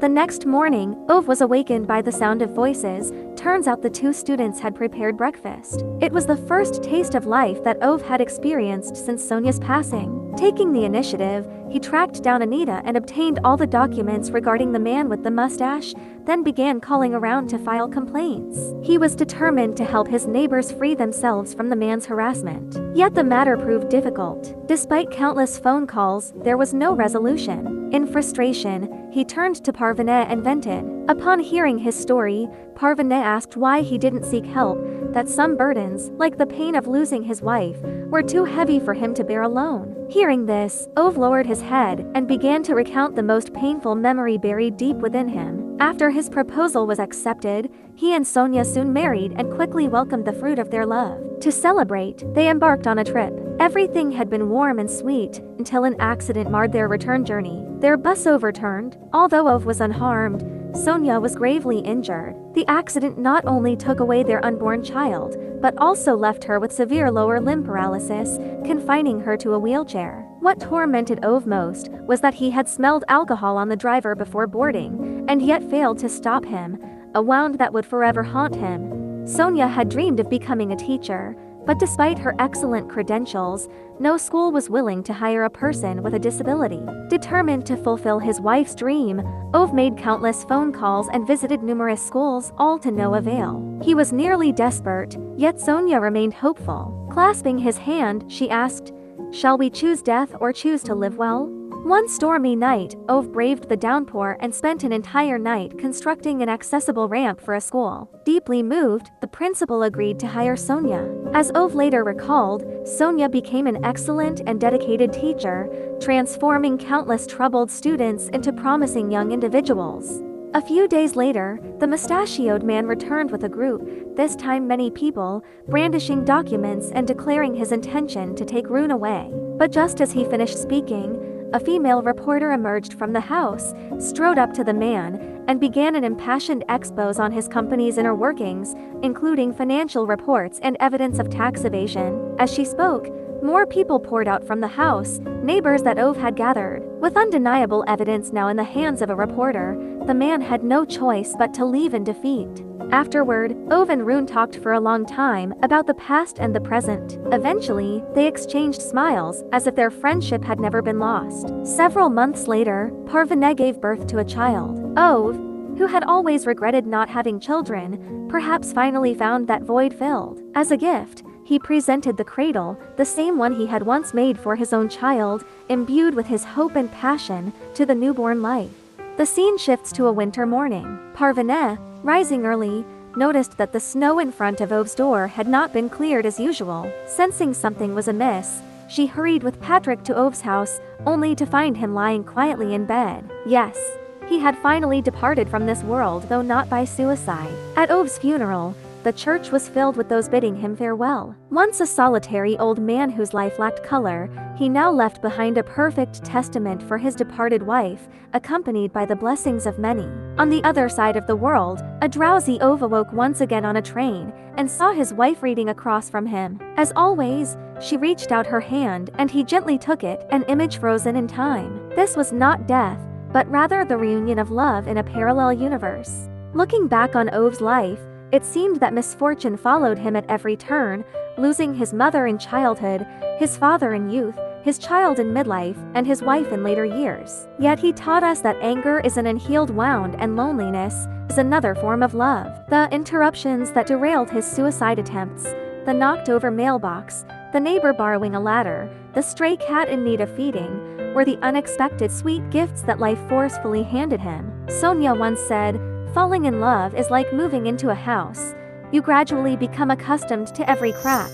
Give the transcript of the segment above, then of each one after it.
The next morning, Ove was awakened by the sound of voices. Turns out the two students had prepared breakfast. It was the first taste of life that Ove had experienced since Sonia's passing. Taking the initiative, he tracked down Anita and obtained all the documents regarding the man with the mustache, then began calling around to file complaints. He was determined to help his neighbors free themselves from the man's harassment. Yet the matter proved difficult. Despite countless phone calls, there was no resolution. In frustration, he turned to Parvenet and vented. Upon hearing his story, Parvenet asked why he didn't seek help, that some burdens, like the pain of losing his wife, were too heavy for him to bear alone. Hearing this, Ove lowered his head and began to recount the most painful memory buried deep within him. After his proposal was accepted, he and Sonia soon married and quickly welcomed the fruit of their love. To celebrate, they embarked on a trip. Everything had been warm and sweet until an accident marred their return journey. Their bus overturned. Although Ove was unharmed, Sonia was gravely injured. The accident not only took away their unborn child, but also left her with severe lower limb paralysis, confining her to a wheelchair. What tormented Ove most was that he had smelled alcohol on the driver before boarding, and yet failed to stop him, a wound that would forever haunt him. Sonia had dreamed of becoming a teacher, but despite her excellent credentials, no school was willing to hire a person with a disability. Determined to fulfill his wife's dream, Ove made countless phone calls and visited numerous schools, all to no avail. He was nearly desperate, yet Sonia remained hopeful. Clasping his hand, she asked, "Shall we choose death or choose to live well?" One stormy night, Ove braved the downpour and spent an entire night constructing an accessible ramp for a school. Deeply moved, the principal agreed to hire Sonia. As Ove later recalled, Sonia became an excellent and dedicated teacher, transforming countless troubled students into promising young individuals. A few days later, the mustachioed man returned with a group, this time many people, brandishing documents and declaring his intention to take Rune away. But just as he finished speaking, a female reporter emerged from the house, strode up to the man, and began an impassioned expose on his company's inner workings, including financial reports and evidence of tax evasion. As she spoke, more people poured out from the house, neighbors that Ove had gathered. With undeniable evidence now in the hands of a reporter, the man had no choice but to leave in defeat. Afterward, Ove and Rune talked for a long time about the past and the present. Eventually, they exchanged smiles, as if their friendship had never been lost. Several months later, Parvenet gave birth to a child. Ove, who had always regretted not having children, perhaps finally found that void filled. As a gift, he presented the cradle, the same one he had once made for his own child, imbued with his hope and passion, to the newborn life. The scene shifts to a winter morning. Parvenet, rising early, noticed that the snow in front of Ove's door had not been cleared as usual. Sensing something was amiss, she hurried with Patrick to Ove's house, only to find him lying quietly in bed. Yes, he had finally departed from this world, though not by suicide. At Ove's funeral, the church was filled with those bidding him farewell. Once a solitary old man whose life lacked color, he now left behind a perfect testament for his departed wife, accompanied by the blessings of many. On the other side of the world, a drowsy Ove awoke once again on a train, and saw his wife reading across from him. As always, she reached out her hand and he gently took it, an image frozen in time. This was not death, but rather the reunion of love in a parallel universe. Looking back on Ove's life, it seemed that misfortune followed him at every turn, losing his mother in childhood, his father in youth, his child in midlife, and his wife in later years. Yet he taught us that anger is an unhealed wound and loneliness is another form of love. The interruptions that derailed his suicide attempts, the knocked-over mailbox, the neighbor borrowing a ladder, the stray cat in need of feeding, were the unexpected sweet gifts that life forcefully handed him. Sonia once said, "Falling in love is like moving into a house. You gradually become accustomed to every crack."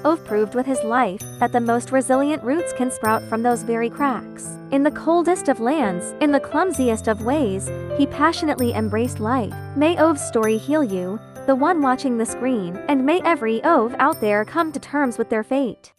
Ove proved with his life that the most resilient roots can sprout from those very cracks. In the coldest of lands, in the clumsiest of ways, he passionately embraced life. May Ove's story heal you, the one watching the screen, and may every Ove out there come to terms with their fate.